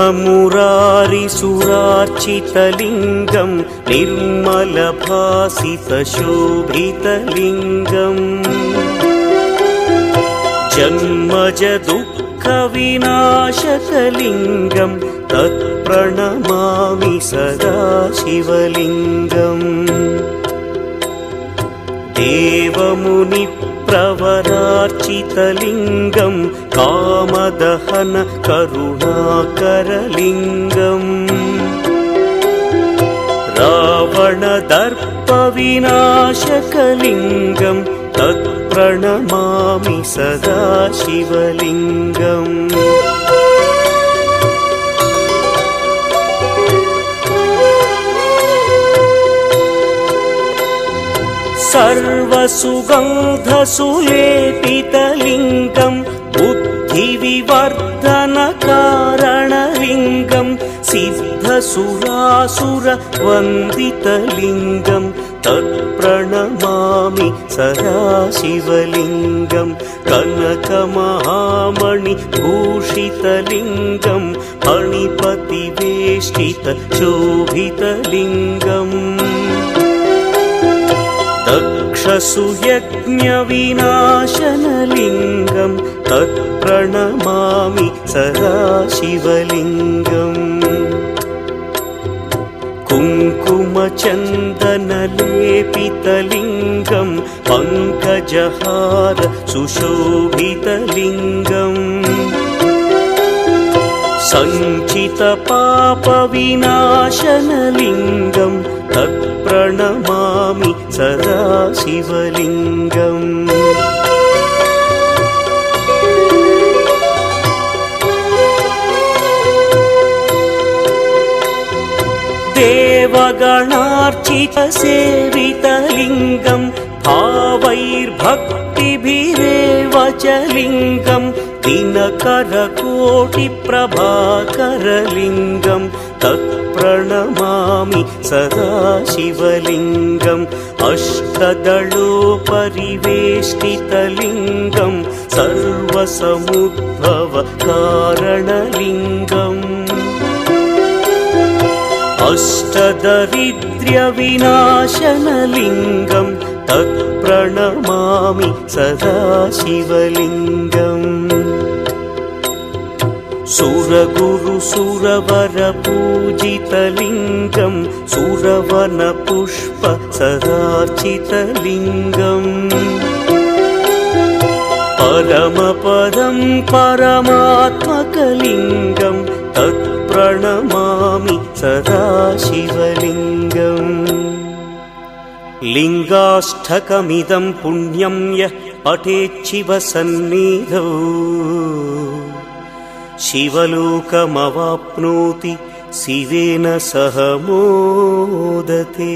ब्रह्ममुरारिसुरार्चितलिङ्गं निर्मलभासितशोभितलिङ्गम् जन्मजदुःखविनाशकलिङ्गं तत्प्रणमामि सदा शिवलिङ्गम् देवमुनिप्रवरार्चितलिङ्गं कामदहन करुणाकरलिङ्गम् रावणदर्पविनाशकलिङ्गं तत्प्रणमामि सदा शिवलिङ्गम् सर्वसुगन्धसुलेपितलिङ्गं बुद्धिविवर्धनकारणलिङ्गं सिद्धसुरासुरवन्दितलिङ्गं तत्प्रणमामि सदा शिवलिङ्गं कनकमहामणिभूषितलिङ्गं मणिपतिवेष्टितशोभितलिङ्गम् दक्षसुयज्ञविनाशनलिङ्गं तत्प्रणमामि सदा शिवलिङ्गम् कुङ्कुमचन्दनलेपितलिङ्गं पङ्कजहार सुशोभितलिङ्गम् सञ्चितपापविनाशनलिङ्गं तत्प्रणमामि सदा शिवलिङ्गम् देवगणार्चितसेवितलिङ्गं भावैर्भक्तिभिरेव च लिङ्गं दिनकरकोटिप्रभाकरलिङ्गं तत्प्रणमामि सदा शिवलिङ्गम् अष्टदलोपरिवेष्टितलिङ्गं सर्वसमुद्भवकारणलिङ्गम् अष्टदरिद्र्यविनाशनलिङ्गं तत्प्रणमामि सदा शिवलिङ्गम् सुरगुरुसुरवरपूजितलिङ्गं सुरवनपुष्पसदार्चितलिङ्गम् परमपदं परमात्मकलिङ्गं तत्प्रणमामि सदा शिवलिङ्गम् लिङ्गाष्टकमिदं पुण्यं यः पठेच्छिवसन्निधौ शिवलोकमवाप्नोति शिवेन सह मोदते।